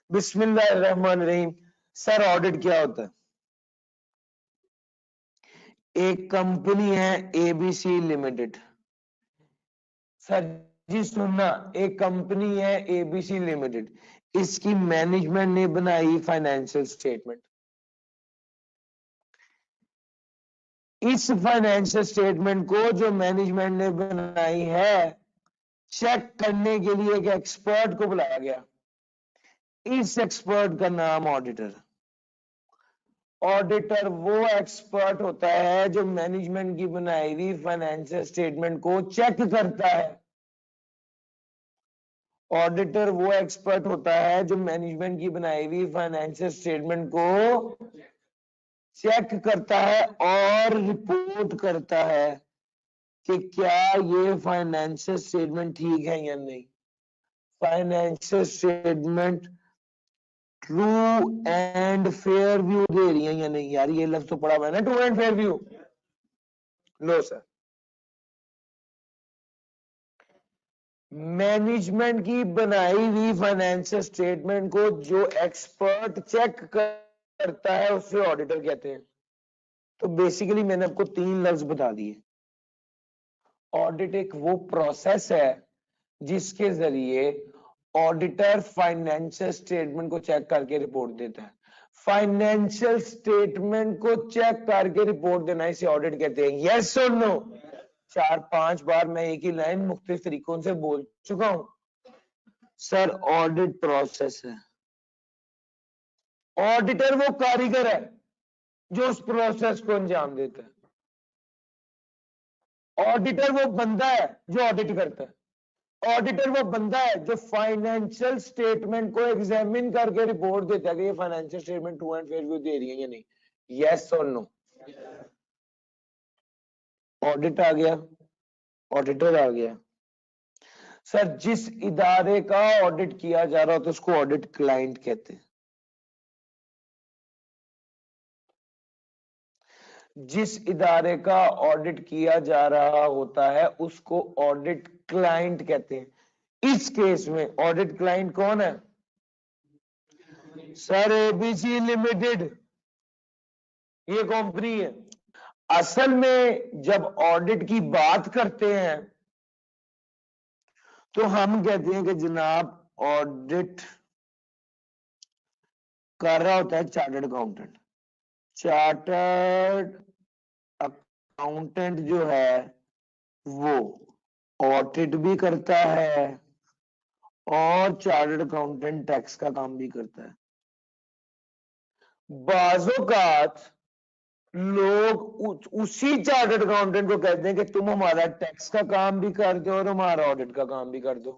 बिस्मिल्लाहिर्रहमानिर्रहीम। Sir audit क्या होता है? एक कंपनी है एबीसी लिमिटेड। सर जी सुनना, एक कंपनी है एबीसी लिमिटेड, इसकी मैनेजमेंट ने बनाई फाइनेंशियल स्टेटमेंट। इस फाइनेंशियल स्टेटमेंट को जो मैनेजमेंट ने बनाई है, चेक करने के लिए एक एक्सपर्ट को बुलाया गया। इस एक्सपर्ट का नाम ऑडिटर। ऑडिटर वो एक्सपर्ट होता है जो मैनेजमेंट की बनाई हुई फाइनेंशियल स्टेटमेंट को चेक करता है। ऑडिटर वो एक्सपर्ट होता है जो मैनेजमेंट की बनाई हुई फाइनेंशियल स्टेटमेंट को चेक करता है और रिपोर्ट करता है कि क्या ये फाइनेंशियल स्टेटमेंट ठीक है या नहीं। Financial statement true and fair view दे रही है या नहीं। यार ये लफ्ज तो पढ़ा हुआ है ना, true and fair view. Low sir, management की बनाई हुई फाइनेंशियल स्टेटमेंट को जो एक्सपर्ट चेक करता है उसे ऑडिटर कहते हैं। तो बेसिकली मैंने आपको 3 लफ्ज बता दिए। ऑडिट एक वो प्रोसेस है जिसके जरिए ऑडिटर फाइनेंशियल स्टेटमेंट को चेक करके रिपोर्ट देता है। फाइनेंशियल स्टेटमेंट को चेक करके रिपोर्ट देना इसे ऑडिट कहते हैं। यस और नो? 4-5 बार मैं एक ही लाइन मुख्तलिफ तरीकों से बोल चुका हूं। सर ऑडिट प्रोसेस है। ऑडिटर वो कारीगर है जो उस प्रोसेस को अंजाम देता है। ऑडिटर वो बंदा है जो ऑडिट करता है। ऑडिटर वो बंदा है जो फाइनेंशियल स्टेटमेंट को एग्जामिन करके रिपोर्ट देता है कि ये financial statement true and fair view दे रही है या नहीं। यस और नो? ऑडिट आ गया, ऑडिटर आ गया। सर जिस इदारे का ऑडिट किया जा रहा होता है उसको ऑडिट क्लाइंट कहते हैं। जिस इदारे का ऑडिट किया जा रहा होता है उसको ऑडिट क्लाइंट कहते हैं। इस केस में ऑडिट क्लाइंट कौन है? सर एबीसी लिमिटेड, ये कंपनी है। असल में जब ऑडिट की बात करते हैं तो हम कहते हैं कि जनाब ऑडिट कर रहा होता है चार्टर्ड अकाउंटेंट। चार्टर्ड अकाउंटेंट जो है वो ऑडिट भी करता है और चार्टर्ड अकाउंटेंट टैक्स का काम भी करता है। बाज़ोकात लोग उसी चार्टर्ड अकाउंटेंट को कहते हैं कि तुम हमारा टैक्स का काम भी कर दो और हमारा ऑडिट का काम भी कर दो।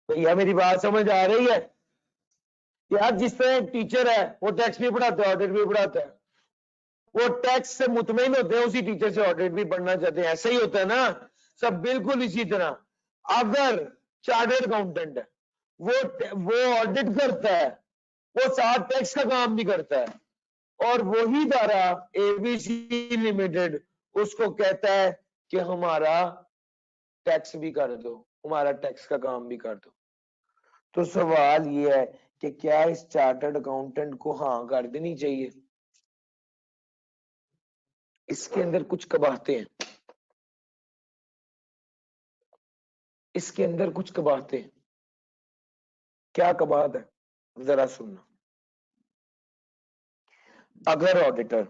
भैया मेरी बात समझ आ रही है? यार जिस तरह एक टीचर है वो टैक्स भी पढ़ाता है ऑडिट भी पढ़ाता है, वो टैक्स से मुतमईन होते हैं उसी टीचर से ऑडिट भी पढ़ना चाहते हैं। ऐसा ही होता है ना सब। बिल्कुल इसी तरह अगर चार्टर्ड अकाउंटेंट है वो ऑडिट करता है, वो साथ टैक्स का काम भी करता है, और वही दारा एबीसी लिमिटेड उसको कहता है कि हमारा टैक्स भी कर दो, हमारा टैक्स का काम भी कर दो। तो सवाल ये है कि क्या इस चार्टर्ड अकाउंटेंट को हाँ कर देनी चाहिए? इसके अंदर कुछ कबाहते हैं, इसके अंदर कुछ कबाहते हैं। क्या कबाहत है जरा सुनना। अगर ऑडिटर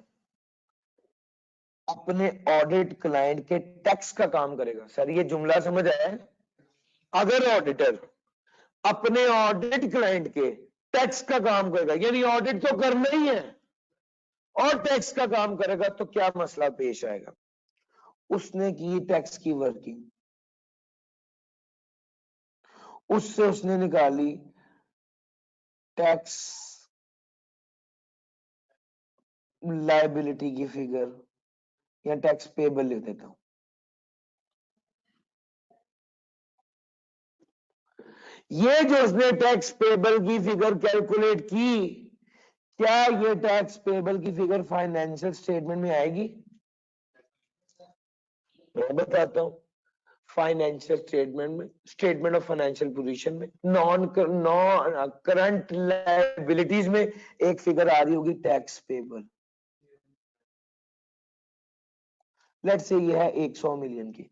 अपने ऑडिट क्लाइंट के टैक्स का काम करेगा, सर ये जुमला समझ आया है? अगर ऑडिटर अपने ऑडिट क्लाइंट के टैक्स का काम करेगा, यानी ऑडिट तो करना ही है और टैक्स का काम करेगा, तो क्या मसला पेश आएगा? उसने की टैक्स की वर्किंग, उससे उसने निकाली टैक्स लायबिलिटी की फिगर, या टैक्स पेबल लिख देता हूं। ये जो उसने टैक्स पेबल की फिगर कैलकुलेट की, क्या ये टैक्स पेबल की फिगर फाइनेंशियल स्टेटमेंट में आएगी? मैं बताता हूं। फाइनेंशियल स्टेटमेंट में, स्टेटमेंट ऑफ फाइनेंशियल पोजीशन में, नॉन करंट लायबिलिटीज में एक फिगर आ रही होगी टैक्स पेबल। लेट्स से ये है 100 मिलियन की,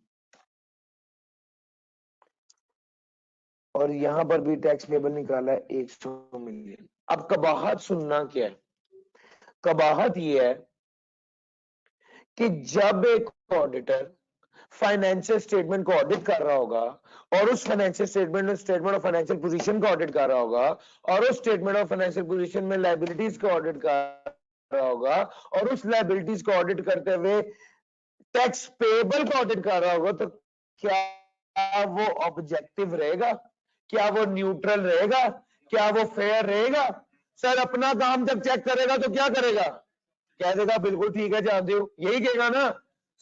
और यहां पर भी टैक्स पेबल निकाला है 100 मिलियन। अब कबाहत सुनना क्या है, कबाहत ये है कि जब एक ऑडिटर फाइनेंशियल स्टेटमेंट को ऑडिट कर रहा होगा और उस financial statement of financial position का ऑडिट कर रहा होगा और उस स्टेटमेंट ऑफ फाइनेंशियल पोजीशन में लायबिलिटीज का ऑडिट कर रहा होगा और उस लायबिलिटीज को ऑडिट करते हुए टैक्स पेबल का ऑडिट कर रहा होगा, तो क्या वो ऑब्जेक्टिव रहेगा, क्या वो न्यूट्रल रहेगा, क्या वो फेयर रहेगा? सर अपना काम जब चेक करेगा तो क्या करेगा, कह देगा बिल्कुल ठीक है जानते हो, यही कहेगा ना।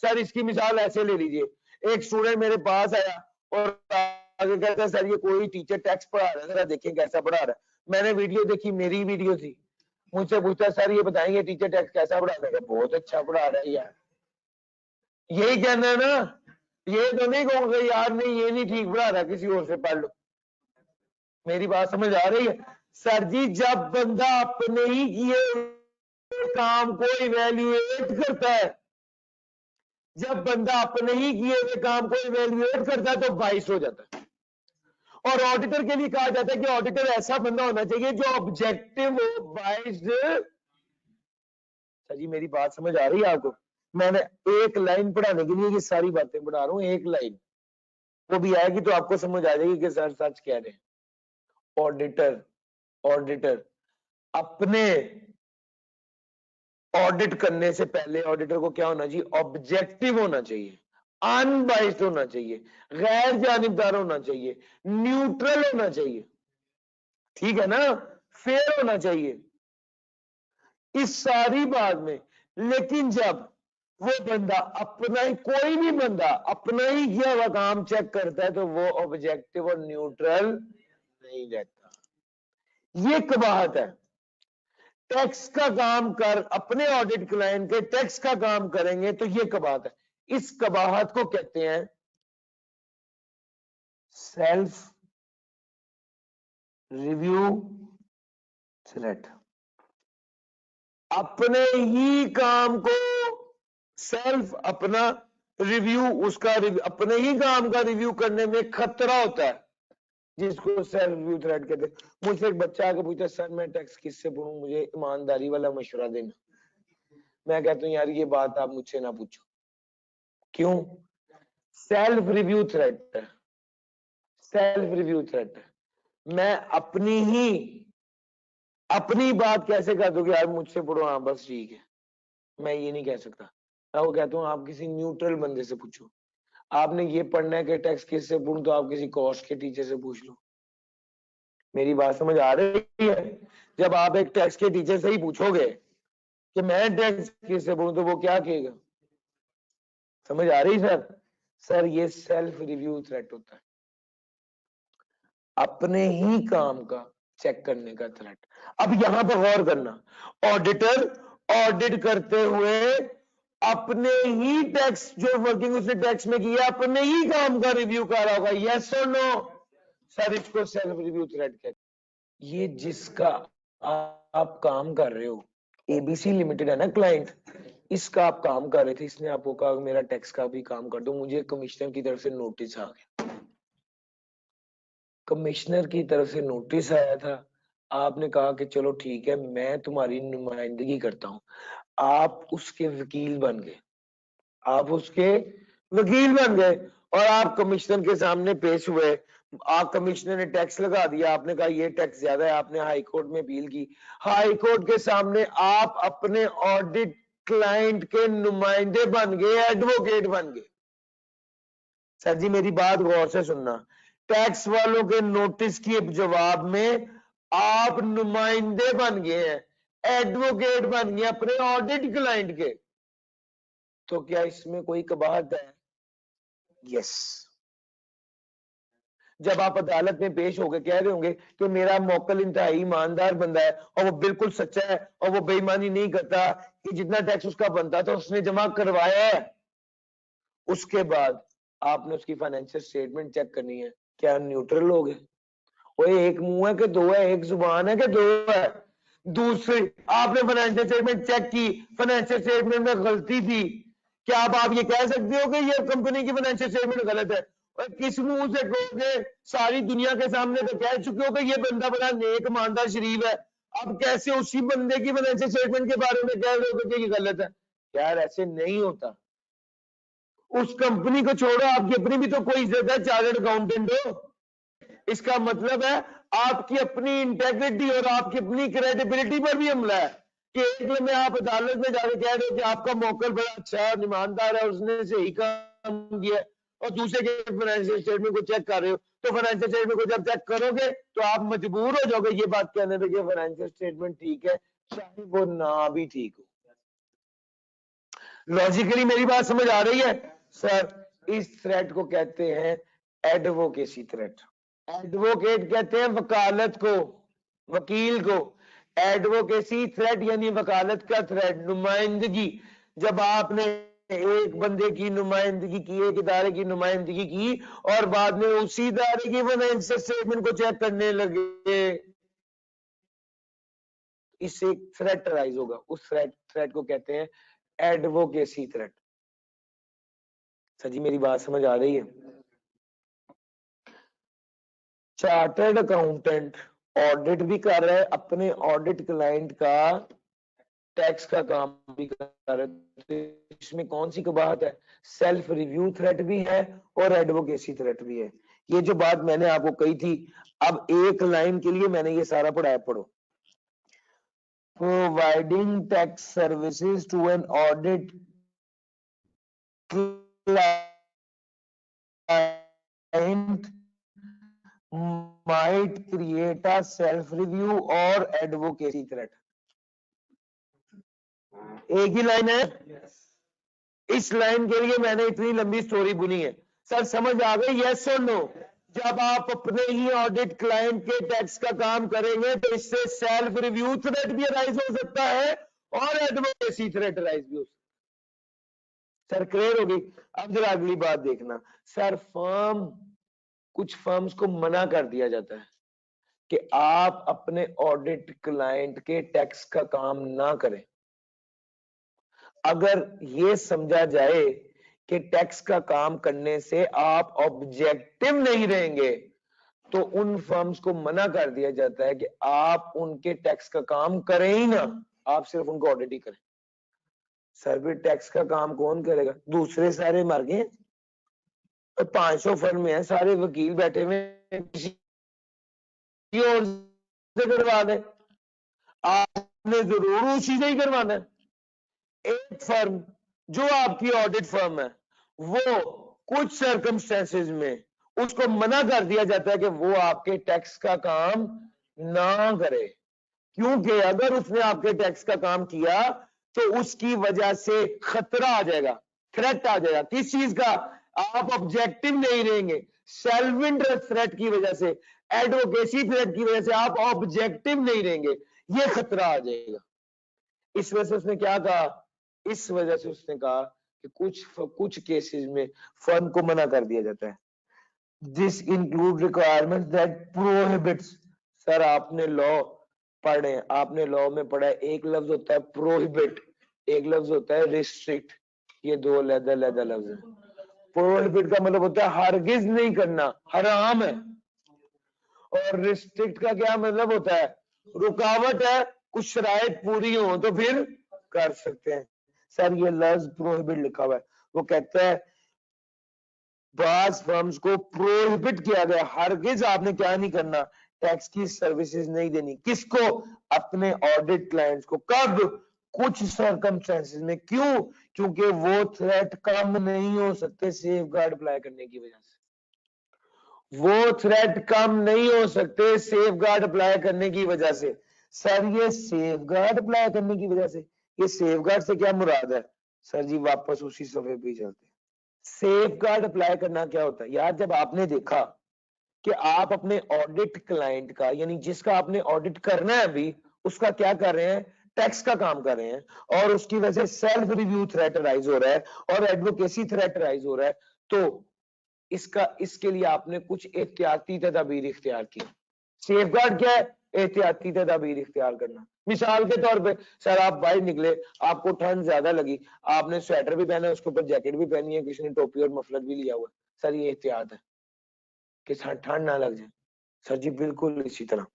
सर इसकी मिसाल ऐसे ले लीजिए, एक स्टूडेंट मेरे पास आया और आगे कहता है सर ये कोई टीचर टैक्स पढ़ा रहा है, जरा देखें कैसा पढ़ा रहा है। मैंने वीडियो देखी, मेरी वीडियो थी, मुझसे पूछता सर ये बताएंगे टीचर टैक्स कैसा पढ़ा रहा है? बहुत अच्छा पढ़ा रहा है यार, यही कहना है ना। ये तो नहीं कहूंगा यार नहीं ये नहीं ठीक पढ़ा रहा, किसी और से पढ़ लो। मेरी बात समझ आ रही है? सर जी जब बंदा अपने ही किए काम को इवेल्युएट करता है, जब बंदा अपने ही किए हुए काम को इवेल्युएट करता है तो 22 हो जाता है। और ऑडिटर के लिए कहा जाता है कि ऑडिटर ऐसा बंदा होना चाहिए जो ऑब्जेक्टिव हो, बाइस्ड। सर जी मेरी बात समझ आ रही है आपको? मैंने एक लाइन पढ़ाने के लिए ये सारी बातें पढ़ा रहा हूं, एक लाइन वो भी आएगी तो आपको समझ आ जाएगी कि सर सच कह रहे हैं। ऑडिटर ऑडिटर अपने ऑडिट करने से पहले ऑडिटर को क्या होना चाहिए, ऑब्जेक्टिव होना चाहिए, अनबाइस्ड होना चाहिए, गैर जानिबदार होना चाहिए, न्यूट्रल होना चाहिए, ठीक है ना, फेयर होना चाहिए, इस सारी बात में। लेकिन जब वो बंदा अपना ही, कोई भी बंदा अपना ही किया हुआ काम चेक करता है तो वो ऑब्जेक्टिव और न्यूट्रल नहीं रहता। ये कबाहत है। टैक्स का काम कर अपने ऑडिट क्लाइंट के टैक्स का काम करेंगे तो ये कबाहत है। इस कबाहत को कहते हैं सेल्फ रिव्यू थ्रेट। अपने ही काम को सेल्फ अपना रिव्यू, उसका अपने ही काम का रिव्यू करने में खतरा होता है, जिसको सेल्फ रिव्यू थ्रेट कहते हैं। मुझसे एक बच्चा आके पूछता सर मैं टैक्स किससे पढ़ूं, मुझे ईमानदारी वाला मशवरा देना। मैं कहता हूं यार ये बात आप मुझसे ना पूछो। क्यों? सेल्फ रिव्यू थ्रेट है, सेल्फ रिव्यू थ्रेट है। मैं अपनी बात कैसे कह दूं कि यार मुझसे पढ़ो, हाँ बस ठीक है, मैं ये नहीं कह सकता। मैं वो कहता हूँ आप किसी न्यूट्रल बंदे से पूछो। आपने ये पढ़ना है कि टैक्स किससे पढ़ूं, तो आप किसी कॉस्ट के टीचर से पूछ लो। मेरी बात समझ आ रही है? जब आप एक टैक्स के टीचर से ही पूछोगे कि मैं टैक्स किससे पढ़ूं, तो वो क्या कहेगा? समझ आ रही सर? सर ये सेल्फ रिव्यू थ्रेट होता है, अपने ही काम का चेक करने का थ्रेट। अब यहां पर गौर करना, ऑडिटर ऑडिट करते हुए अपने ही टैक्स जो वर्किंग उसने टैक्स में किया अपने ही काम का रिव्यू कर रहा होगा, यस और नो? सर इसको सेल्फ रिव्यू थ्रेट कहते हैं। ये जिसका आप काम कर रहे हो, एबीसी लिमिटेड है ना क्लाइंट, इसका आप काम कर रहे थे, इसने आपको कहा मेरा टैक्स का भी काम कर दो, मुझे कमिश्नर की तरफ से नोटिस आ गया, कमिश्नर की तरफ से नोटिस आया था, आपने कहा कि चलो ठीक है मैं तुम्हारी नुमाइंदगी करता हूं, आप उसके वकील बन गए, आप उसके वकील बन गए और आप कमिश्नर के सामने पेश हुए। आप कमिश्नर ने टैक्स लगा दिया, आपने कहा ये टैक्स ज्यादा है, आपने हाई कोर्ट में अपील की, हाई कोर्ट के सामने आप अपने ऑडिट क्लाइंट के नुमाइंदे बन गए, एडवोकेट बन गए। सर जी मेरी बात गौर से सुनना, टैक्स वालों के नोटिस के जवाब में आप नुमाइंदे बन गए हैं, एडवोकेट बन गए अपने ऑडिट क्लाइंट के, तो क्या इसमें कोई कबाहत है? यस। जब आप अदालत में पेश होकर कह रहे होंगे कि मेरा मौकल इंतहाई ईमानदार बंदा है और वो बिल्कुल सच्चा है और वो बेईमानी नहीं करता, कि जितना टैक्स उसका बनता था उसने जमा करवाया है, उसके बाद आपने उसकी फाइनेंशियल स्टेटमेंट चेक करनी है, क्या न्यूट्रल हो गए? ओए एक मुंह है कि दो है, एक जुबान है कि दो है? दूसरी, आपने फाइनेंशियल स्टेटमेंट चेक की, फाइनेंशियल स्टेटमेंट में गलती थी, क्या आप ये कह सकते हो कि ये कंपनी की फाइनेंशियल स्टेटमेंट गलत है? और किस मुंह से कहोगे? सारी दुनिया के सामने तो कह चुके हो कि ये बंदा बड़ा नेक ईमानदार शरीफ है, अब कैसे उसी बंदे की फाइनेंशियल स्टेटमेंट के बारे में कह रहे हो कि ये गलत है? यार ऐसे नहीं होता। उस कंपनी को छोड़ो, आपकी अपनी भी तो कोई इज्जत है, चार्टर्ड अकाउंटेंट हो। इसका मतलब है आपकी अपनी इंटेग्रिटी और आपकी अपनी क्रेडिबिलिटी पर भी हमला है कि एक लम्हे आप अदालत में जाके कह रहे हो कि आपका मौकल बड़ा अच्छा है, ईमानदार है, उसने सही काम किया, और दूसरे के फाइनेंशियल स्टेटमेंट को चेक कर रहे हो, तो फाइनेंशियल स्टेटमेंट को जब चेक करोगे तो आप मजबूर हो जाओगे ये बात कहने पे कि फाइनेंशियल स्टेटमेंट ठीक है, चाहे वो ना भी ठीक हो। लॉजिकली मेरी बात समझ आ रही है? सर इस थ्रेट को कहते हैं एडवोकेसी थ्रेट। एडवोकेट कहते हैं वकालत को, वकील को। एडवोकेसी थ्रेट यानी वकालत का थ्रेट, नुमाइंदगी। जब आपने एक बंदे की नुमाइंदगी की, एक इदारे की नुमाइंदगी की और बाद में उसी इदारे की फाइनेंशियल स्टेटमेंट को चेक करने लगे, इससे एक थ्रेट राइज होगा, उस थ्रेट को कहते हैं एडवोकेसी थ्रेट। सर जी मेरी बात समझ आ रही है? चार्टर्ड अकाउंटेंट ऑडिट भी कर रहा है, अपने ऑडिट क्लाइंट का टैक्स का काम भी कर रहा है, तो इसमें कौन सी कबाहत है? सेल्फ रिव्यू थ्रेट भी है और एडवोकेसी थ्रेट भी है। ये जो बात मैंने आपको कही थी, अब एक लाइन के लिए मैंने ये सारा पढ़ाया, पढ़ो। Providing tax services to an audit client might create a self review or advocacy threat। एक ही लाइन है, इस लाइन के लिए मैंने इतनी लंबी स्टोरी बुनी है। सर समझ आ गई? यस और नो? जब आप अपने ही ऑडिट क्लाइंट के टैक्स का काम करेंगे तो इससे सेल्फ रिव्यू थ्रेट भी राइज हो सकता है और एडवोकेसी थ्रेट राइज भी हो सकता है। सर क्लियर होगी? अब जरा अगली बात देखना। सर कुछ फर्म्स को मना कर दिया जाता है कि आप अपने ऑडिट क्लाइंट के टैक्स का काम ना करें। अगर ये समझा जाए कि टैक्स का काम करने से आप ऑब्जेक्टिव नहीं रहेंगे, तो उन फर्म्स को मना कर दिया जाता है कि आप उनके टैक्स का काम करें ही ना, आप सिर्फ उनको ऑडिट ही करें। सर भी टैक्स का काम कौन करेगा? दूसरे सारे मर गए, 500 फर्म है, सारे वकील बैठे हुए, और से करवा दे, आपने जरूर उसी से ही करवाना है। एक फर्म जो आपकी ऑडिट फर्म है, वो कुछ सर्कमस्टेंसेस में उसको मना कर दिया जाता है कि वो आपके टैक्स का काम ना करे, क्योंकि अगर उसने आपके टैक्स का काम किया तो उसकी वजह से खतरा आ जाएगा, थ्रेट आ जाएगा। किस चीज का? आप ऑब्जेक्टिव नहीं रहेंगे, सेल्फ इंटरेस्ट थ्रेट की वजह से, एडवोकेसी थ्रेट की वजह से आप ऑब्जेक्टिव नहीं रहेंगे, ये खतरा आ जाएगा। इस वजह से उसने क्या कहा? इस वजह से उसने कहा कि कुछ केसेस में फर्म को मना कर दिया जाता है। This include requirement that prohibits. Sir आपने लॉ पढ़े, आपने लॉ में पढ़ा है, एक लफ्ज होता है प्रोहिबिट, एक लफ्ज होता है रिस्ट्रिक्ट, ये दो अलग-अलग लफ्ज है। प्रोहिबिट का मतलब होता है हरगिज नहीं करना, हराम है, और रिस्ट्रिक्ट का क्या मतलब होता है? रुकावट है, कुछ शराइत पूरी हो तो फिर कर सकते हैं। सर ये लफ्ज प्रोहिबिट लिखा हुआ है, वो कहता है बास फर्म्स को प्रोहिबिट किया गया, हरगिज आपने क्या नहीं करना? टैक्स की सर्विसेज नहीं देनी। किसको? अपने ऑडिट क्लाइंट्स को। कब? कुछ सर्कमस्टेंसेस में। क्यों? क्योंकि वो थ्रेट कम नहीं हो सकते सेफगार्ड अप्लाई करने की वजह से, वो थ्रेट कम नहीं हो सकते सेफगार्ड अप्लाई करने की वजह से। सर ये सेफगार्ड अप्लाई करने की वजह से, ये सेफगार्ड से क्या मुराद है? सर जी वापस उसी सफे पे चलते हैं। सेफगार्ड अप्लाई करना क्या होता है? यार जब आपने देखा कि आप अपने ऑडिट क्लाइंट का, यानी जिसका आपने ऑडिट करना है अभी, उसका क्या कर रहे हैं? टैक्स का काम कर रहे हैं, और उसकी वजह से सेल्फ रिव्यू थ्रेट राइज हो रहा है और एडवोकेसी थ्रेट राइज हो रहा है, तो इसके लिए आपने कुछ एहतियाती तदाबीर इख्तियार की। सेफगार्ड क्या है? एहतियाती तदाबीर इख्तियार करना। मिसाल के तौर पे सर आप बाहर निकले, आपको ठंड ज्यादा लगी, आपने स्वेटर भी पहना है, उसके ऊपर जैकेट भी पहनी है, किसी ने टोपी और मफलर भी लिया हुआ है, सर ये एहतियात है कि ठंड ना लग जाए। सर जी बिल्कुल इसी तरह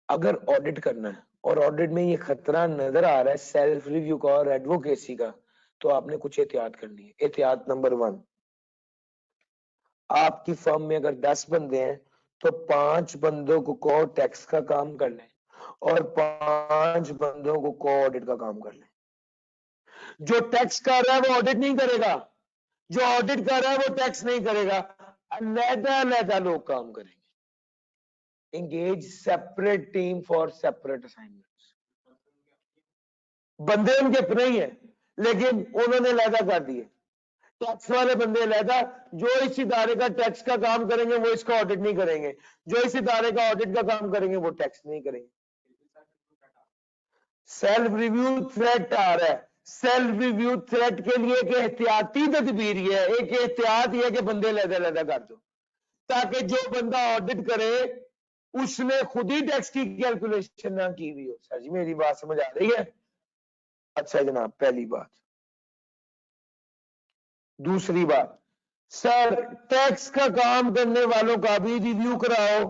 अगर ऑडिट करना है और ऑडिट में ये खतरा नजर आ रहा है सेल्फ रिव्यू का और एडवोकेसी का, तो आपने कुछ एहतियात करनी है। एहतियात नंबर 1, आपकी फर्म में अगर 10 बंदे हैं तो 5 बंदों को टैक्स का काम करना है और 5 बंदों को ऑडिट का काम करना है। जो टैक्स कर रहा है वो ऑडिट नहीं करेगा, जो ऑडिट कर रहा है वो टैक्स नहीं करेगा, अलग-अलग लोग काम करेंगे। engage separate team for separate assignments। बंदे उनके अपने ही है लेकिन उन्होंने अलग कर दिए। टैक्स वाले बंदे अलग, जो इस इदारे का टैक्स का काम करेंगे वो इसका ऑडिट नहीं करेंगे, जो इस इदारे का ऑडिट का काम करेंगे वो टैक्स नहीं करेंगे। सेल्फ रिव्यू थ्रेट आ रहा है, सेल्फ रिव्यू थ्रेट के लिए एक एहतियाती तदबीर है, एक एहतियात है कि बंदे अलग-अलग कर दो, ताकि जो बंदा ऑडिट करे उसने खुद ही टैक्स की कैलकुलेशन ना की हुई हो। सर जी मेरी बात समझ आ रही है? अच्छा जनाब, पहली बात। दूसरी बात, सर टैक्स का काम करने वालों का भी रिव्यू कराओ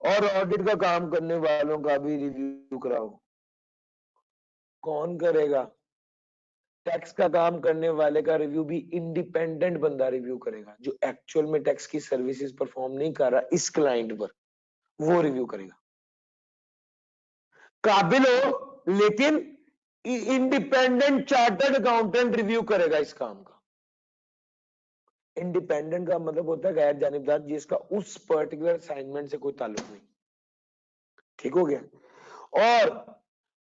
और ऑडिट का काम करने वालों का भी रिव्यू कराओ। कौन करेगा? टैक्स का काम करने वाले का रिव्यू भी इंडिपेंडेंट बंदा रिव्यू करेगा, जो एक्चुअल में टैक्स की सर्विसेज परफॉर्म नहीं कर रहा इस क्लाइंट पर, वो रिव्यू करेगा। काबिल हो लेकिन इंडिपेंडेंट चार्टर्ड अकाउंटेंट रिव्यू करेगा इस काम का। इंडिपेंडेंट का मतलब होता है गैर जानिबदार, जिसका उस पर्टिकुलर असाइनमेंट से कोई ताल्लुक नहीं। ठीक हो गया? और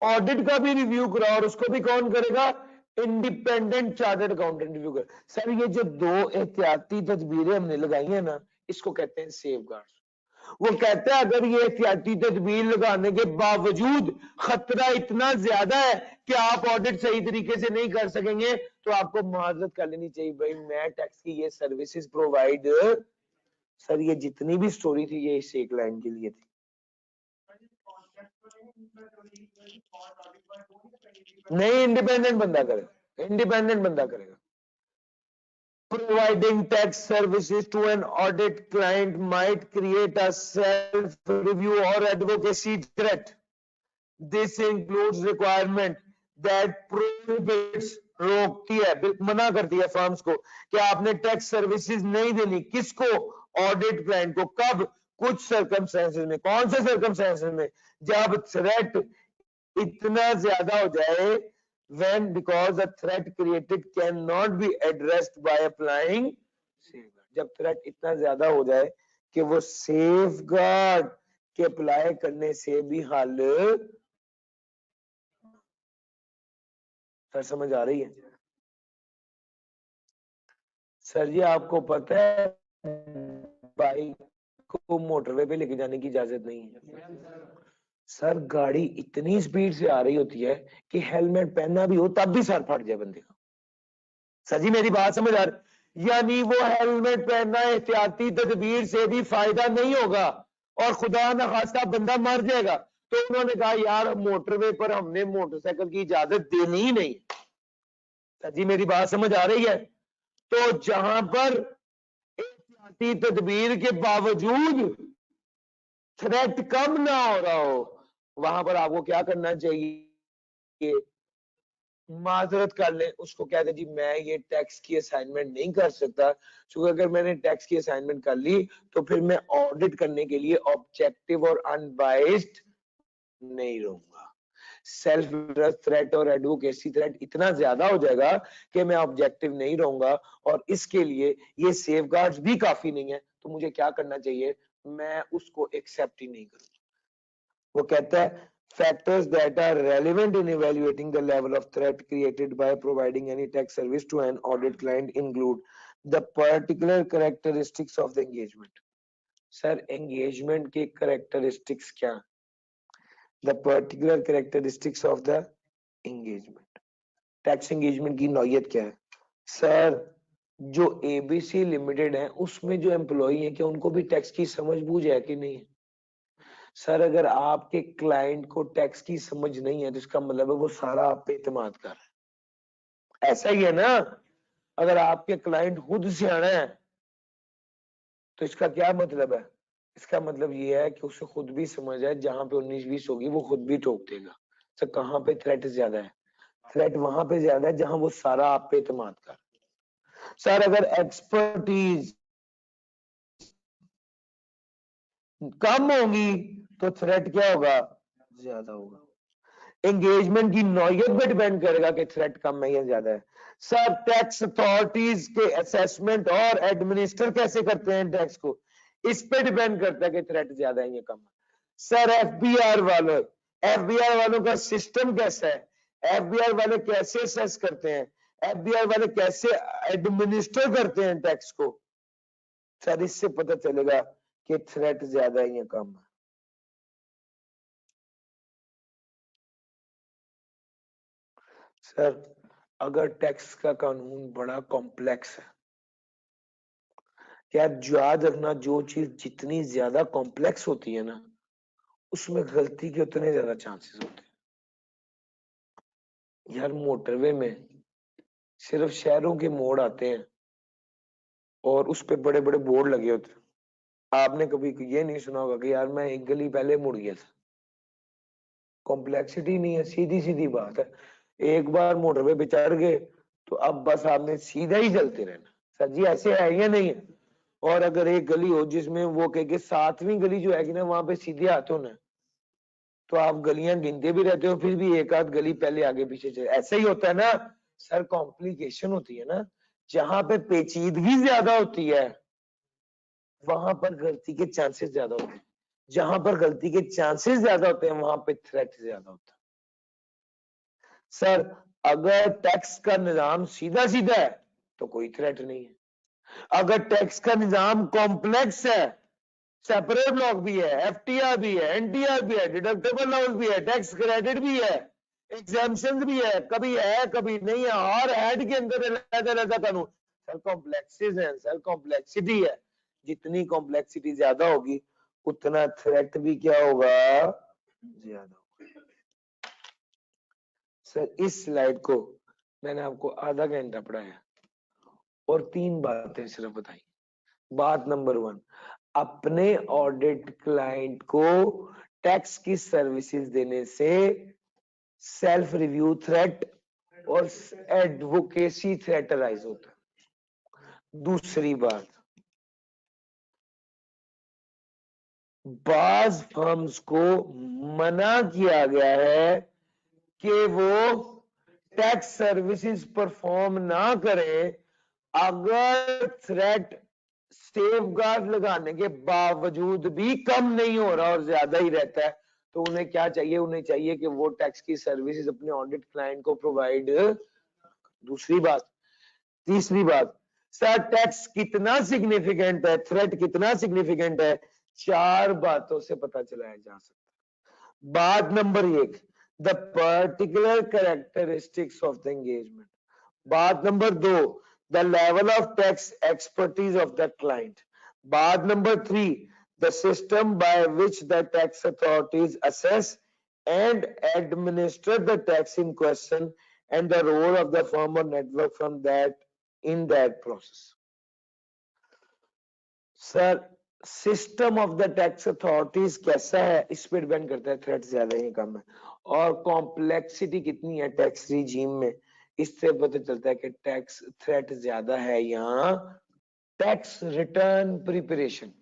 ऑडिट का भी रिव्यू करा और उसको भी कौन करेगा? इंडिपेंडेंट चार्टर्ड अकाउंटेंट रिव्यू कर। सर ये जो 2 एहतियाती तदबीरें हमने लगाई है ना, इसको कहते हैं सेफगार्ड। वो कहते हैं अगर ये एहतियाती तदबीर लगाने के बावजूद खतरा इतना ज्यादा है कि आप ऑडिट सही तरीके से नहीं कर सकेंगे, तो आपको माजरत कर लेनी चाहिए, भाई मैं टैक्स की ये सर्विसेज प्रोवाइड। सर ये जितनी भी स्टोरी थी ये इस एक लाइन के लिए थी। नहीं, इंडिपेंडेंट बंदा करेगा, इंडिपेंडेंट बंदा करेगा। Providing tax services to an audit client might create a self-review or advocacy threat. This includes requirement that prohibits, रोकती है, मना करती है फर्म्स को कि आपने टैक्स सर्विसेज नहीं देनी। किसको? ऑडिट क्लाइंट को। कब? कुछ सर्कमस्टेंसेस में। कौन से सर्कमस्टेंसेस में? जब थ्रेट इतना ज्यादा हो जाए, when because the threat created cannot be addressed by applying safeguard। जब थ्रेट इतना ज्यादा हो जाए कि वो सेफगार्ड के अप्लाई करने से भी हल। सर समझ आ रही है? सर जी आपको पता है बाइक को मोटरवे पे लेके जाने की इजाजत नहीं है। सर गाड़ी इतनी स्पीड से आ रही होती है कि हेलमेट पहनना भी हो तब भी सर फट जाए बंदे का। सर जी मेरी बात समझ आ रही? यानी वो हेलमेट पहनना एहतियाती तदबीर से भी फायदा नहीं होगा और खुदा न खास्ता बंदा मर जाएगा। तो उन्होंने कहा यार मोटरवे पर हमने मोटरसाइकिल की इजाजत देनी ही नहीं। सर जी मेरी बात समझ आ रही है? तो जहां पर एहतियाती तदबीर के बावजूद थ्रेट कम ना हो रहा हो, वहां पर आपको क्या करना चाहिए? माजरत कर ले, उसको कहते जी मैं ये टैक्स की असाइनमेंट नहीं कर सकता, क्योंकि अगर मैंने टैक्स की असाइनमेंट कर ली तो फिर मैं ऑडिट करने के लिए ऑब्जेक्टिव और अनबाइस्ड नहीं रहूंगा। सेल्फ थ्रेट और एडवोकेसी थ्रेट इतना ज्यादा हो जाएगा कि मैं ऑब्जेक्टिव नहीं रहूंगा, और इसके लिए ये सेफगार्ड्स भी काफी नहीं है। तो मुझे क्या करना चाहिए? मैं उसको एक्सेप्ट ही नहीं करूंगा। वो कहता है factors that are relevant in evaluating the level of threat created by providing any tax service to an audit client include the particular characteristics of the engagement। Sir engagement के characteristics क्या? The particular characteristics of the engagement। tax engagement की नौयत क्या है? Sir जो ABC limited है उसमें जो employee है क्या उनको भी टैक्स की समझ बूझ है कि नहीं? सर अगर आपके क्लाइंट को टैक्स की समझ नहीं है तो इसका मतलब है वो सारा आप पे एतमाद कर रहा है, ऐसा ही है ना? अगर आपके क्लाइंट खुद सियाना है तो इसका क्या मतलब है? इसका मतलब ये है कि उसे खुद भी समझ है जहां पे 19-20 होगी वो खुद भी ठोक देगा। सर कहाँ पे थ्रेट ज्यादा है? थ्रेट वहां पे ज्यादा है जहां वो सारा आप पे एतमाद कर। सर अगर एक्सपर्टीज कम होगी तो थ्रेट क्या होगा? ज्यादा होगा। एंगेजमेंट की नौयत पे डिपेंड करेगा कि थ्रेट कम है या ज्यादा है। सर टैक्स अथॉरिटीज के असेसमेंट और एडमिनिस्टर कैसे करते हैं टैक्स को, इस पे डिपेंड करता है कि थ्रेट ज्यादा है या कम है। सर एफबीआर वालों का सिस्टम कैसा है? एफबीआर वाले कैसे असेस करते हैं? एफबीआर वाले कैसे एडमिनिस्टर करते हैं टैक्स को? सर इससे पता चलेगा कि थ्रेट ज्यादा है या कम है। सर अगर टैक्स का कानून बड़ा कॉम्प्लेक्स है, क्या याद रखना जो चीज जितनी ज्यादा कॉम्प्लेक्स होती है ना उसमें गलती के उतने ज्यादा चांसेस होते हैं। यार मोटरवे में सिर्फ शहरों के मोड़ आते हैं और उस पे बड़े बड़े बोर्ड लगे होते हैं। आपने कभी ये नहीं सुना होगा कि यार मैं एक गली पहले मुड़ गया था। कॉम्प्लेक्सिटी नहीं है, सीधी सीधी बात है। एक बार मोटरवे पे चढ़ गए तो अब बस आपने सीधा ही चलते रहना। सर जी ऐसे है या नहीं है? और अगर एक गली हो जिसमें वो कहे कि 7वीं गली जो है ना वहां पे सीधे हाथ होना है तो आप गलियां गिनते भी रहते हो फिर भी एक आध गली पहले आगे पीछे चले, ऐसे ही होता है ना? सर कॉम्प्लिकेशन होती है ना, जहां पे पेचीदगी ज्यादा होती है वहां पर गलती के चांसेस ज्यादा होते हैं। जहां पर गलती के चांसेस ज्यादा होते हैं वहां पे थ्रेट ज्यादा होता है। सर अगर टैक्स का निजाम सीधा सीधा है तो कोई थ्रेट नहीं है। अगर टैक्स का निजाम कॉम्प्लेक्स है, सेपरेट लॉक भी है, एफटीआर भी है, एनटीआर भी है, डिडक्टेबल लॉस भी है, टैक्स क्रेडिट भी है, एग्जाम्पशन भी है कभी नहीं है, और हेड के अंदर रहता कानून। सर कॉम्प्लेक्सिस है, सर कॉम्प्लेक्सिटी है। जितनी कॉम्प्लेक्सिटी ज्यादा होगी उतना थ्रेट भी क्या होगा? ज्यादा होगा। सर इस स्लाइड को मैंने आपको आधा घंटा पढ़ाया और 3 बातें सिर्फ बताई। बात नंबर 1, अपने ऑडिट क्लाइंट को टैक्स की सर्विसेज देने से सेल्फ रिव्यू थ्रेट और एडवोकेसी थ्रेट अराइज होता है। दूसरी बात, बाज फर्म्स को मना किया गया है कि वो टैक्स सर्विसेज परफॉर्म ना करें अगर थ्रेट सेफगार्ड लगाने के बावजूद भी कम नहीं हो रहा और ज्यादा ही रहता है तो उन्हें क्या चाहिए? उन्हें चाहिए कि वो टैक्स की सर्विसेज अपने ऑडिट क्लाइंट को प्रोवाइड। दूसरी बात, तीसरी बात, सर टैक्स कितना सिग्निफिकेंट है, थ्रेट कितना सिग्निफिकेंट है, 4 बातों से पता चलाया जा सकता है। बात number 1, the particular characteristics of the engagement. बात number 2, the level of tax expertise of the client. Baat number 3, the system by which the tax authorities assess and administer the tax in question and the role of the firm or network from that in that process. Sir system of the tax authorities कैसा है इस पर depend करता है threat ज्यादा ही कम है, और complexity कितनी है टैक्स रिजीम में इससे पता चलता है कि टैक्स थ्रेट ज्यादा है यहाँ। टैक्स रिटर्न प्रिपरेशन,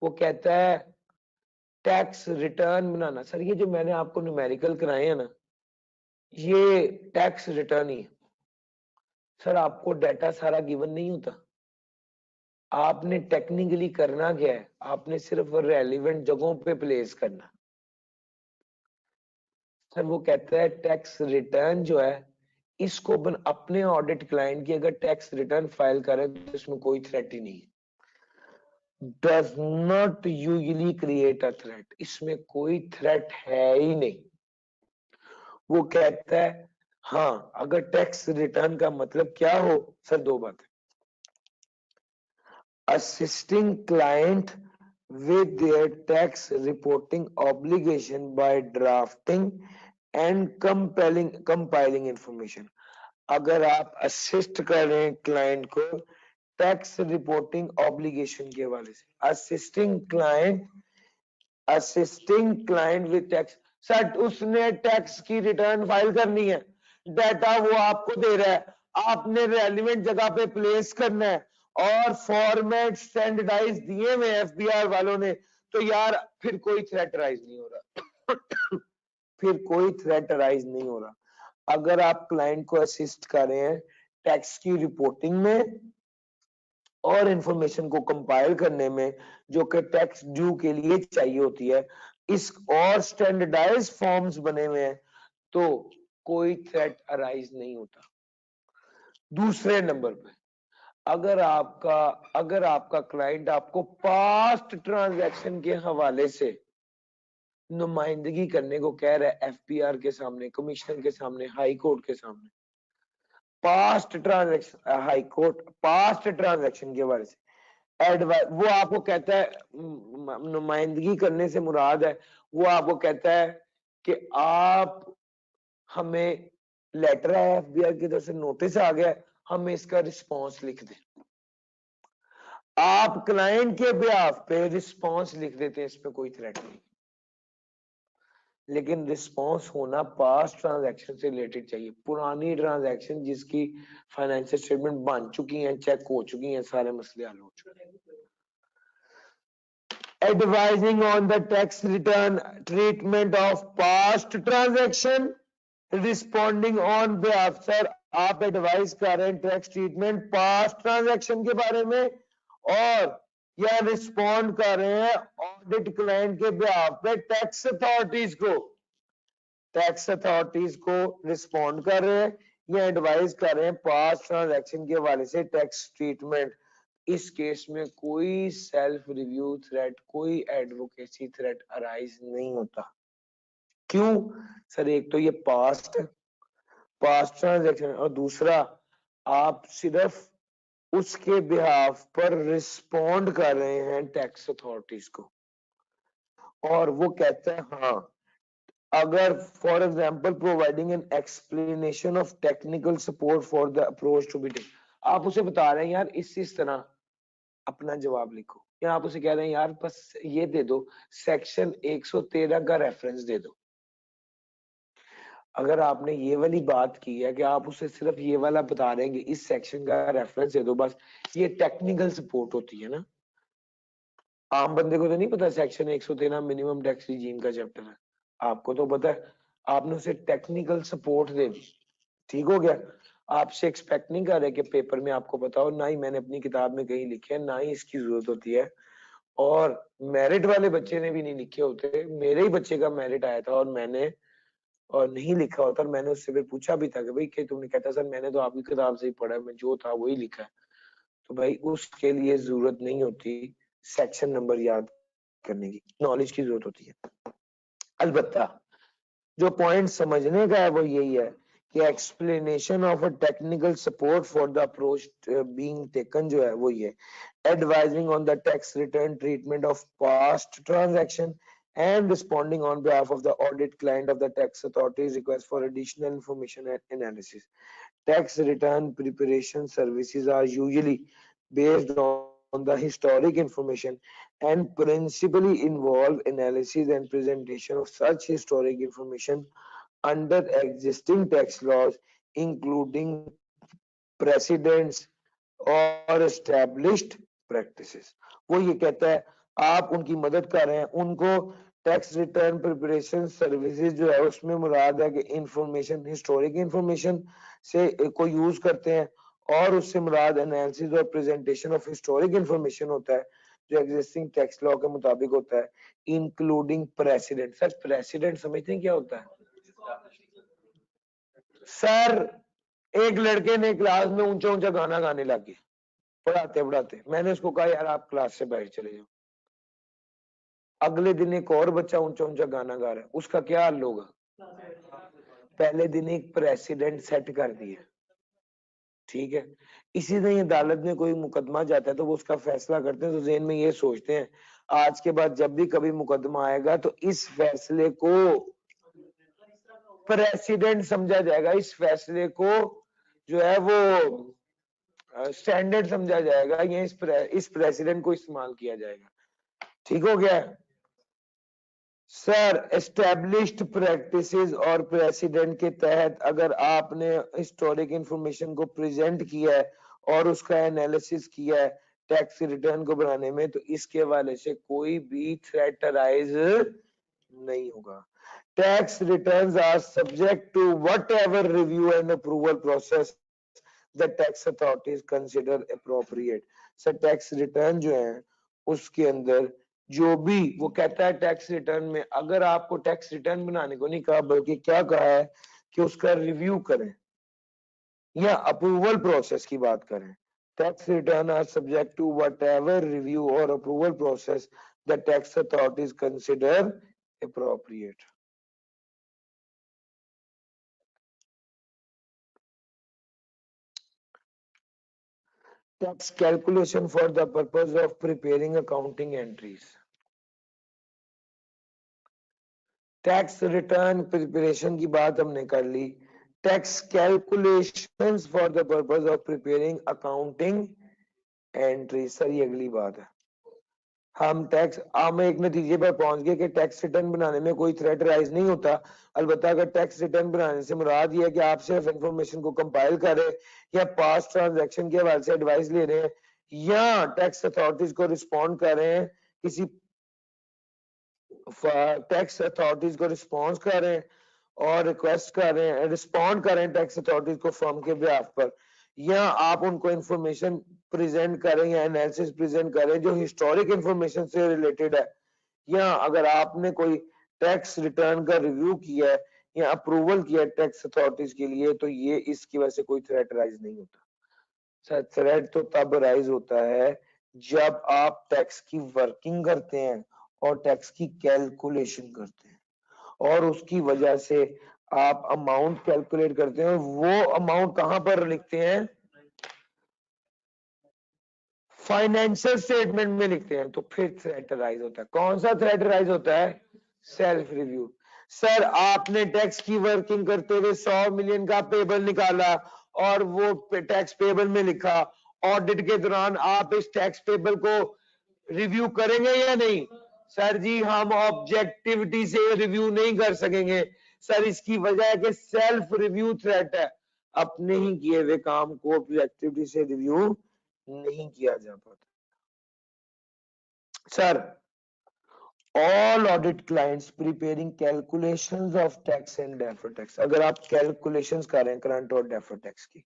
वो कहता है टैक्स रिटर्न बनाना। सर ये जो मैंने आपको न्यूमेरिकल कराए हैं ना ये टैक्स रिटर्न ही है। सर आपको डाटा सारा गिवन नहीं होता, आपने टेक्निकली करना क्या है, आपने सिर्फ रेलिवेंट जगहों पे प्लेस करना। सर वो कहता है टैक्स रिटर्न जो है इसको अपने ऑडिट क्लाइंट की अगर टैक्स रिटर्न फाइल करें तो इसमें कोई थ्रेट ही नहीं है। Does not usually create a threat, इसमें कोई थ्रेट है ही नहीं। वो कहता है हाँ, अगर टैक्स रिटर्न का मतलब क्या हो सर, दो बातें, assisting client with their tax reporting obligation by drafting and compiling information। अगर आप असिस्ट कर रहे हैं क्लाइंट को टैक्स रिपोर्टिंग ऑब्लिगेशन के हवाले से, assisting client with tax, sir उसने टैक्स की रिटर्न फाइल करनी है, डाटा वो आपको दे रहा है, आपने रेलिवेंट जगह पे प्लेस करना है और फॉर्मेट स्टैंडर्डाइज दिए हुए एफबीआर वालों ने, तो यार फिर कोई थ्रेट राइज नहीं हो रहा फिर कोई थ्रेट राइज नहीं हो रहा। अगर आप क्लाइंट को असिस्ट कर रहे हैं टैक्स की रिपोर्टिंग में और इंफॉर्मेशन को कंपाइल करने में जो कि टैक्स ड्यू के लिए चाहिए होती है, इस और स्टैंडर्डाइज फॉर्म्स बने हुए हैं, तो कोई थ्रेट अराइज नहीं होता। दूसरे नंबर पे, अगर आपका क्लाइंट आपको पास्ट ट्रांजैक्शन के हवाले से नुमाइंदगी करने को कह रहा है एफपीआर के सामने, कमिश्नर के सामने, हाई कोर्ट के सामने, past transaction, high court past transaction के हवाले से एडवाइस, वो आपको कहता है, नुमाइंदगी करने से मुराद है, वो आपको कहता है कि आप हमें लेटर है एफबीआई की तरफ से, नोटिस आ गया, हमें इसका रिस्पॉन्स लिख दें। आप क्लाइंट के बिहाफ पे रिस्पॉन्स लिख देते हैं, इसमें कोई थ्रेट नहीं, लेकिन रिस्पॉन्स होना पास्ट ट्रांजैक्शन से रिलेटेड चाहिए। पुरानी ट्रांजैक्शन जिसकी फाइनेंशियल स्टेटमेंट बन चुकी हैं, चेक हो चुकी हैं, सारे मसले हल हो चुके हैं। Advising on the tax return treatment of past transaction, responding on behalf, sir आप एडवाइस कर रहे हैं टैक्स ट्रीटमेंट पास्ट ट्रांजैक्शन के बारे में, और या रिस्पॉन्ड कर रहे हैं ऑडिट क्लाइंट के बिहाफ पे टैक्स अथॉरिटीज को रिस्पॉन्ड कर रहे हैं या एडवाइस कर रहे हैं पास्ट ट्रांजैक्शन के हवाले से टैक्स ट्रीटमेंट। इस केस में कोई सेल्फ रिव्यू थ्रेट, कोई एडवोकेसी थ्रेट अराइज नहीं होता। क्यों सर? एक तो ये पास्ट ट्रांजैक्शन, और दूसरा आप सिर्फ उसके बिहाफ पर रिस्पॉन्ड कर रहे हैं टैक्स अथॉरिटीज को, और वो कहता है हाँ, अगर for example providing an explanation of technical support for the approach to be taken, आप उसे बता रहे हैं यार इस तरह अपना जवाब लिखो, या आप उसे कह रहे हैं यार बस ये दे दो, सेक्शन 113 का रेफरेंस दे दो। अगर आपने ये वाली बात की है कि आप उसे सिर्फ ये वाला बता रहे हैं कि इस सेक्शन का रेफरेंस दे दो बस, ये टेक्निकल सपोर्ट होती है ना। आम बंदे को तो नहीं पता सेक्शन 113 मिनिमम टैक्स रिजीम का चैप्टर है, आपको तो पता है, आपने उसे टेक्निकल सपोर्ट दे दी, ठीक हो गया। आपसे एक्सपेक्ट नहीं कर रहे कि पेपर में आपको पता हो, ना ही मैंने अपनी किताब में कहीं लिखे है, ना ही इसकी जरूरत होती है, और मेरिट वाले बच्चे ने भी नहीं लिखे होते। मेरे ही बच्चे का मेरिट आया था और मैंने और नहीं लिखा होता, और मैंने उससे फिर पूछा भी था कि भाई कि तुमने, कहता सर मैंने तो आपकी किताब से ही पढ़ा है, मैं जो था वही लिखा है। तो भाई उसके लिए जरूरत नहीं होती सेक्शन नंबर याद करने की, नॉलेज की जरूरत होती है। अलबत्ता जो पॉइंट समझने का है वो यही है कि explanation of a technical support for the approach being taken जो है वो ये, advising on the tax return treatment of past transaction and responding on behalf of the audit client of the tax authority's request for additional information and analysis. Tax return preparation services are usually based on the historic information and principally involve analysis and presentation of such historic information under existing tax laws, including precedents और established practices। वो ये कहता है आप उनकी मदद कर रहे हैं, उनको टैक्स रिटर्न प्रिपरेशन सर्विसेज जो है उसमें मुराद है कि इंफॉर्मेशन, हिस्टोरिक इंफॉर्मेशन से को यूज करते हैं, और उससे मुराद एनालिसिस और प्रेजेंटेशन ऑफ हिस्टोरिक इंफॉर्मेशन होता है जो एग्जिस्टिंग टैक्स लॉ के मुताबिक होता है, इंक्लूडिंग प्रेसिडेंट। सर प्रेसिडेंट समझते हैं क्या होता है? सर एक लड़के ने क्लास में ऊंचा ऊंचा गाना गाने लग गया पढ़ाते, मैंने उसको कहा यार आप क्लास से बाहर चले जाओ। अगले दिन एक और बच्चा ऊंचा ऊंचा गाना गा रहा है, उसका क्या हाल होगा? पहले दिन एक प्रेसिडेंट सेट कर दिया, ठीक है। इसी तरह अदालत में कोई मुकदमा जाता है तो वो उसका फैसला करते हैं, तो जेहन में ये सोचते हैं आज के बाद जब भी कभी मुकदमा आएगा तो इस फैसले को प्रेसिडेंट समझा जाएगा, इस फैसले को जो है वो स्टैंडर्ड समझा जाएगा, ये इस प्रेसिडेंट को इस्तेमाल किया जाएगा। ठीक हो गया सर। एस्टेब्लिश्ड प्रैक्टिसेस और प्रेसिडेंट के तहत अगर आपने हिस्टोरिक इंफॉर्मेशन को प्रेजेंट किया है और उसका एनालिसिस किया है टैक्स रिटर्न को बनाने में, तो इसके हवाले से कोई भी थ्रेट अराइज नहीं होगा। Tax returns are subject to whatever review and approval process the tax authorities consider appropriate. Sir tax return जो है उसके अंदर जो भी वो कहता है टैक्स रिटर्न में, अगर आपको टैक्स रिटर्न बनाने को नहीं कहा बल्कि क्या कहा है कि उसका रिव्यू करें या अप्रूवल प्रोसेस की बात करें। Tax return are subject to whatever review और approval process the tax authorities consider appropriate. Tax calculation for the purpose of preparing accounting entries. Tax return preparation की बात हमने कर ली। Tax calculations for the purpose of preparing accounting entry, sir ये अगली बात है। हम एक नतीजे पर पहुंच गए कि टैक्स रिटर्न बनाने में कोई थ्रेट राइज नहीं होता। अलबत्ता अगर टैक्स रिटर्न बनाने से मुराद ये है कि आप सिर्फ इंफॉर्मेशन को कंपाइल कर रहे हैं या पास्ट ट्रांजैक्शन के हवाले से एडवाइस ले रहे हैं या टैक्स अथॉरिटीज को रिस्पॉन्ड कर रहे हैं, किसी टैक्स अथॉरिटीज को रिस्पॉन्स कर रहे हैं और रिक्वेस्ट कर रहे हैं, रिस्पॉन्ड कर रहे हैं टैक्स अथॉरिटीज को फर्म के बिहाफ पर, या आप उनको इंफॉर्मेशन प्रेजेंट करें या एनालिसिस प्रेजेंट करें जो हिस्टोरिक इंफॉर्मेशन से रिलेटेड है, या अगर आपने कोई टैक्स रिटर्न का रिव्यू किया है या अप्रूवल किया है टैक्स अथॉरिटीज के लिए, तो ये इसकी वजह से कोई थ्रेट राइज नहीं होता। सर थ्रेट तो तब राइज होता है जब आप टैक्स की वर्किंग करते हैं और टैक्स की कैलकुलेशन करते हैं और उसकी वजह से आप अमाउंट कैलकुलेट करते हैं, वो अमाउंट कहां पर लिखते हैं, फाइनेंशियल स्टेटमेंट में लिखते हैं, तो फिर थ्रेट राइज होता है। कौन सा थ्रेट राइज होता है, सेल्फ रिव्यू। सर आपने टैक्स की वर्किंग करते हुए 100 मिलियन का पेबल निकाला और वो टैक्स पेबल में लिखा, ऑडिट के दौरान आप इस टैक्स पेबल को रिव्यू करेंगे या नहीं? सर जी हम ऑब्जेक्टिविटी से रिव्यू नहीं कर सकेंगे सर, इसकी वजह है कि सेल्फ रिव्यू थ्रेट है, अपने ही किए हुए काम को ऑब्जेक्टिविटी से रिव्यू नहीं किया जा पाता। Sir all audit clients preparing calculations of tax and deferred tax, अगर आप कैलकुलेशंस कर रहे हैं करंट और डेफर्ड टैक्स की,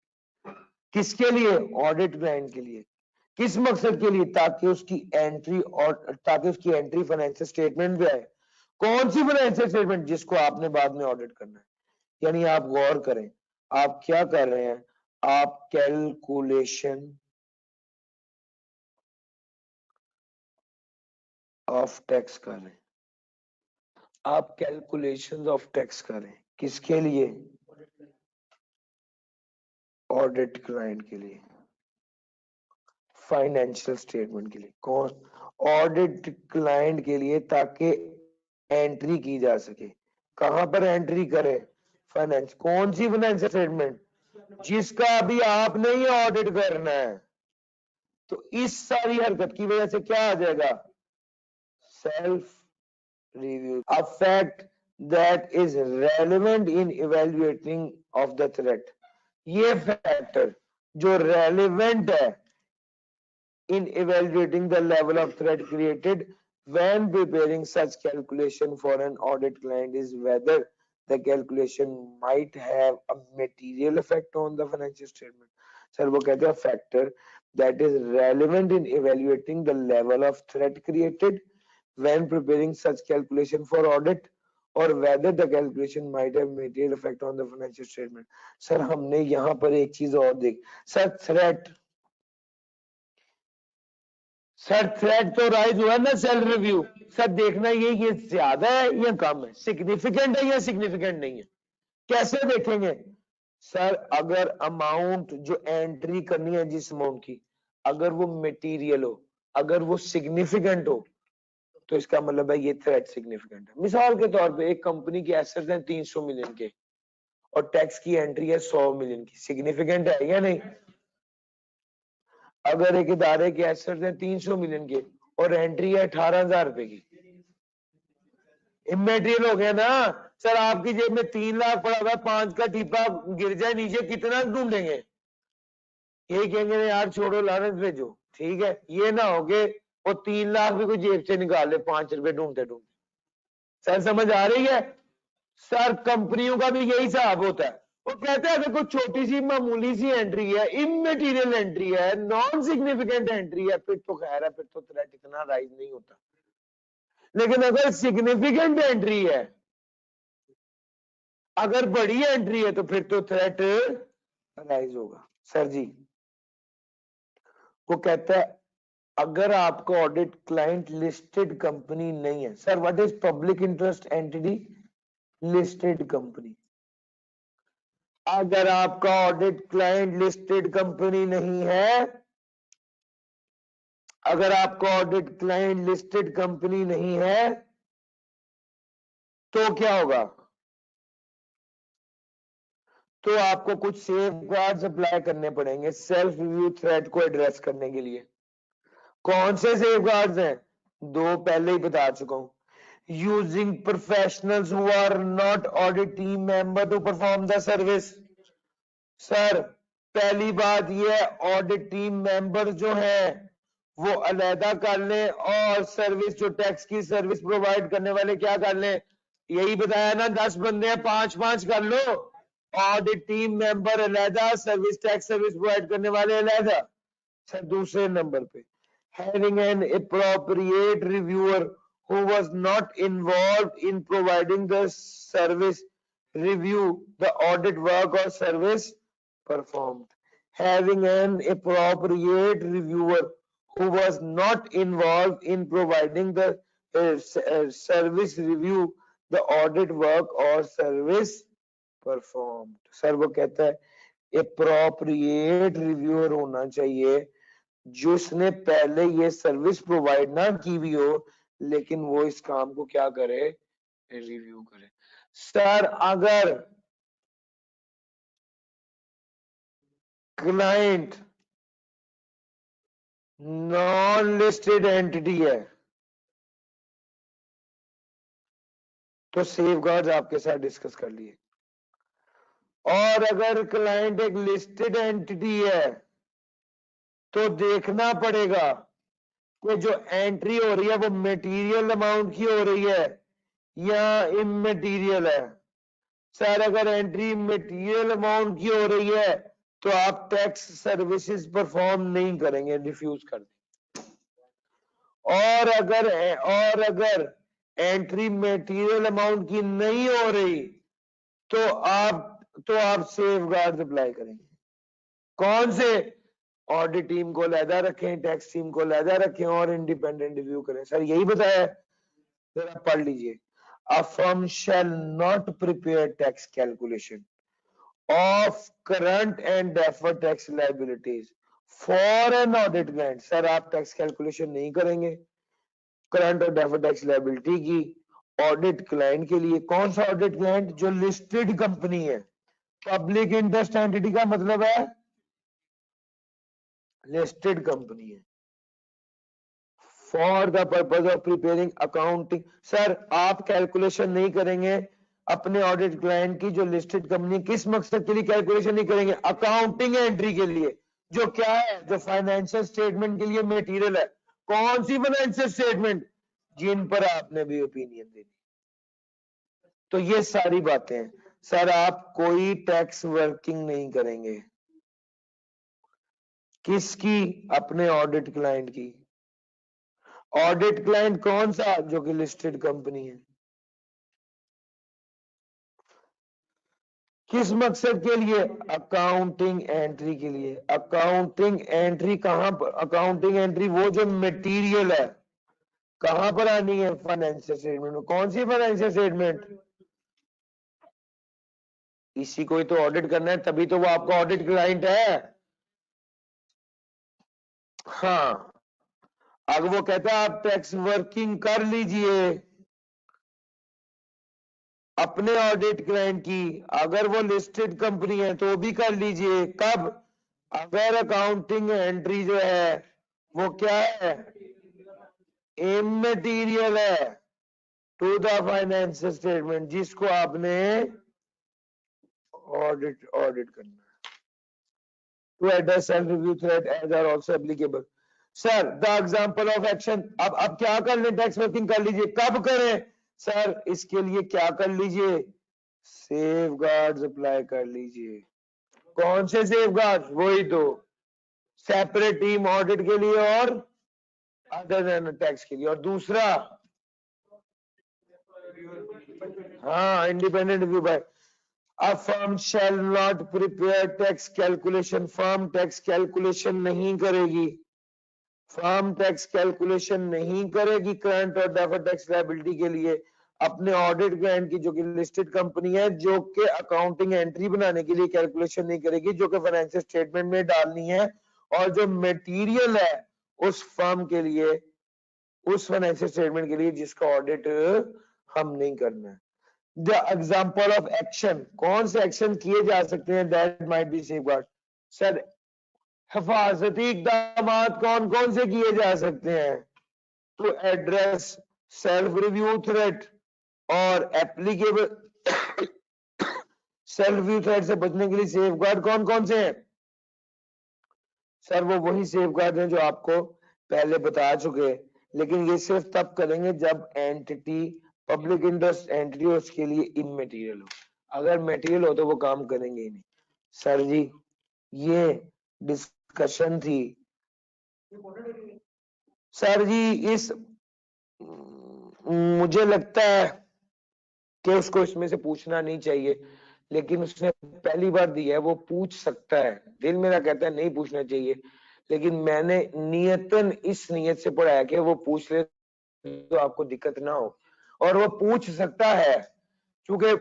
किसके लिए, ऑडिट क्लाइंट के लिए, किस मकसद के लिए, ताकि उसकी एंट्री फाइनेंशियल स्टेटमेंट पे आए। कौन सी फाइनेंशियल स्टेटमेंट, जिसको आपने बाद में ऑडिट करना है। यानी आप गौर करें, आप क्या कर रहे हैं, आप कैलकुलेशन ऑफ टैक्स कर रहे हैं, आप कैलकुलेशंस ऑफ टैक्स कर रहे हैं, किसके लिए, ऑडिट क्लाइंट के लिए, फाइनेंशियल स्टेटमेंट के लिए। कौन, ऑडिट क्लाइंट के लिए, ताकि एंट्री की जा सके। कहां पर एंट्री करे, फाइनेंस, कौन सी फाइनेंशियल स्टेटमेंट, जिसका अभी आपने ही ऑडिट करना है। तो इस सारी हरकत की वजह से क्या आ जाएगा, self review, a fact that is relevant in evaluating of the threat। ये फैक्टर जो रेलिवेंट है in evaluating the level of threat created when preparing such calculation for an audit client is whether the calculation might have a material effect on the financial statement। Sir वो कहते हैं factor that is relevant in evaluating the level of threat created when preparing such calculation for audit or whether the calculation might have material effect on the financial statement। Sir हमने यहाँ पर एक चीज और देख, सर थ्रेट, सर थ्रेट तो rise हुआ ना सेल्फ रिव्यू, सर देखना ये ज्यादा है या कम है, सिग्निफिकेंट है या सिग्निफिकेंट नहीं है, कैसे देखेंगे सर? अगर अमाउंट जो एंट्री करनी है जिस अमाउंट की, अगर वो मटेरियल हो, अगर वो सिग्निफिकेंट हो, तो इसका मतलब है ये थ्रेट सिग्निफिकेंट है। मिसाल के तौर पे एक कंपनी की एसेट्स हैं 300 मिलियन के और टैक्स की एंट्री है 100 मिलियन की, सिग्निफिकेंट है या नहीं? अगर एक इदारे के एसेट्स हैं 300 मिलियन के और एंट्री है 18,000 रुपए की, इमेटेरियल हो गया ना सर। आपकी जेब में 3 लाख पड़ा हुआ, 5 का टीपा गिर जाए नीचे, कितना ढूंढेंगे? ये कहेंगे यार छोड़ो लानत भेजो, ठीक है। ये ना हो के वो 3 लाख भी कोई जेब से निकाल ले 5 रुपए ढूंढते ढूंढते। सर समझ आ रही है? सर कंपनियों का भी यही हिसाब होता है। वो कहते हैं अगर कोई छोटी सी मामूली सी एंट्री है, इमटेरियल एंट्री है, नॉन सिग्निफिकेंट एंट्री है, फिर तो खैर है, फिर तो थ्रेट इतना राइज नहीं होता। लेकिन अगर सिग्निफिकेंट एंट्री है, अगर बड़ी एंट्री है, तो फिर तो थ्रेट राइज होगा। सर जी वो कहता है अगर आपका ऑडिट क्लाइंट लिस्टेड कंपनी नहीं है। Sir what is public interest entity? Listed company. अगर आपका ऑडिट क्लाइंट लिस्टेड कंपनी नहीं है, अगर आपका ऑडिट क्लाइंट लिस्टेड कंपनी नहीं है, तो क्या होगा? तो आपको कुछ सेफ गार्ड्स अप्लाई करने पड़ेंगे सेल्फ रिव्यू थ्रेट को एड्रेस करने के लिए। कौन से सेफ गार्ड्स हैं? 2 पहले ही बता चुका हूं। Using professionals who are not audit team member to perform the service. Sir पहली बात ये है, ऑडिट टीम मेंबर जो है वो अलहदा कर ले और सर्विस जो टैक्स की सर्विस प्रोवाइड करने वाले क्या कर ले? यही बताया ना, 10 बंदे हैं, 5-5 कर लो। ऑडिट टीम मेंबर अलहदा, सर्विस टैक्स सर्विस प्रोवाइड करने वाले अलहदा। सर दूसरे नंबर पे having an appropriate reviewer who was not involved in providing the service review the audit work or service performed. Having an appropriate reviewer who was not involved in providing the service review the audit work or service performed. Sir वो कहता है appropriate reviewer होना चाहिए जिसने पहले ये service provide ना की हुई हो, लेकिन वो इस काम को क्या करे? रिव्यू करे। सर अगर क्लाइंट नॉन लिस्टेड एंटिटी है, तो सेफगार्ड्स आपके साथ डिस्कस कर लिए। और अगर क्लाइंट एक लिस्टेड एंटिटी है, तो देखना पड़ेगा कि जो एंट्री हो रही है वो मटेरियल अमाउंट की हो रही है या इमटेरियल है। सर अगर एंट्री मटेरियल अमाउंट की हो रही है, तो आप टैक्स सर्विसेज परफॉर्म नहीं करेंगे, रिफ्यूज कर देंगे। और अगर एंट्री मटेरियल अमाउंट की नहीं हो रही, तो आप सेफ गार्ड अप्लाई करेंगे। कौन से? ऑडिट टीम को अलहदा रखें, टैक्स टीम को अलहदा रखें और इंडिपेंडेंट रिव्यू करें। सर यही बताया, जरा पढ़ लीजिए। A firm shall not prepare tax calculation of current and deferred tax liabilities for an audit client. Sir आप टैक्स कैलकुलेशन नहीं करेंगे करंट और डेफर्ड टैक्स लायबिलिटी की ऑडिट क्लाइंट के लिए। कौन सा ऑडिट क्लाइंट? जो लिस्टेड कंपनी है। पब्लिक इंटरेस्ट एंटिटी का मतलब है लिस्टेड कंपनी है। For the purpose of preparing accounting. Sir आप कैलकुलेशन नहीं करेंगे अपने ऑडिट क्लाइंट की जो लिस्टेड कंपनी, किस मकसद के लिए कैलकुलेशन नहीं करेंगे? अकाउंटिंग एंट्री के लिए। जो क्या है? जो फाइनेंशियल स्टेटमेंट के लिए मटेरियल है। कौन सी फाइनेंशियल स्टेटमेंट? जिन पर आपने भी ओपिनियन देनी। तो ये सारी बातें हैं। सर आप कोई टैक्स वर्किंग नहीं करेंगे। किसकी? अपने ऑडिट क्लाइंट की। ऑडिट क्लाइंट कौन सा? जो कि लिस्टेड कंपनी है। किस मकसद के लिए? अकाउंटिंग एंट्री के लिए। अकाउंटिंग एंट्री कहां पर? अकाउंटिंग एंट्री वो जो मटेरियल है कहां पर आनी है? फाइनेंशियल स्टेटमेंट में। कौन सी फाइनेंशियल स्टेटमेंट? इसी को ही तो ऑडिट करना है, तभी तो वो आपका ऑडिट क्लाइंट है। हाँ, अगर वो कहता है आप टैक्स वर्किंग कर लीजिए अपने ऑडिट क्लाइंट की, अगर वो लिस्टेड कंपनी है तो भी कर लीजिए। कब? अगर अकाउंटिंग एंट्री जो है वो क्या है, इमैटेरियल है टू द फाइनेंशियल स्टेटमेंट, जिसको आपने ऑडिट करना है। To address self review threat as are also applicable. Sir the example of action, अब क्या कर लें, टैक्स वर्किंग कर लीजिए, कब करें सर? इसके लिए क्या कर लीजिए, सेफगार्ड्स अप्लाई कर लीजिए। कौन से सेफगार्ड्स? वही तो, सेपरेट टीम ऑडिट के लिए और अदर देन टैक्स के लिए। और दूसरा, हाँ, independent review by a firm shall not prepare tax calculation, firm tax calculation नहीं करेगी, फर्म टैक्स कैलकुलेशन नहीं करेगी करंट और डेफर्ड टैक्स लायबिलिटी के लिए अपने ऑडिट क्लाइंट की, जो कि लिस्टेड कंपनी है, जो कि अकाउंटिंग एंट्री बनाने के लिए कैलकुलेशन नहीं करेगी, जो कि फाइनेंशियल स्टेटमेंट में डालनी है, और जो मटेरियल है उस फर्म के लिए, उस फाइनेंशियल स्टेटमेंट के लिए जिसका ऑडिट हम नहीं करना है। द एग्जाम्पल ऑफ एक्शन, कौन से एक्शन किए जा सकते हैं that might be safeguard? Sir हिफाजती इकदाम कौन कौन से किए जा सकते हैं? To address self review threat और एप्लीकेबल सेल्फ रिव्यू थ्रेट से बचने के लिए सेफगार्ड कौन कौन से हैं? सर वो वही सेफगार्ड हैं जो आपको पहले बता चुके, लेकिन ये सिर्फ तब करेंगे जब एंटिटी पब्लिक इंटरेस्ट एंटिटी हो, उसके लिए इमैटेरियल हो। अगर मटेरियल हो तो वो काम करेंगे ही नहीं। सर जी ये डिस्कशन थी सर जी, इस मुझे लगता है कि उसको इसमें से पूछना नहीं चाहिए, लेकिन उसने पहली बार दिया है, वो पूछ सकता है। दिल मेरा कहता है नहीं पूछना चाहिए, लेकिन मैंने नियतन इस नियत से पढ़ाया कि वो पूछ ले तो आपको दिक्कत ना हो, और वो पूछ सकता है, क्योंकि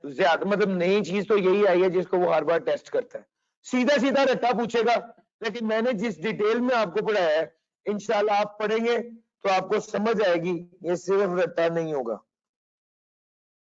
ज्यादा मतलब नई चीज तो यही आई है जिसको वो हर बार टेस्ट करता है। सीधा सीधा रट्टा पूछेगा, लेकिन मैंने जिस डिटेल में आपको पढ़ाया है, इंशाल्लाह आप पढ़ेंगे तो आपको समझ आएगी ये सिर्फ रट्टा नहीं होगा।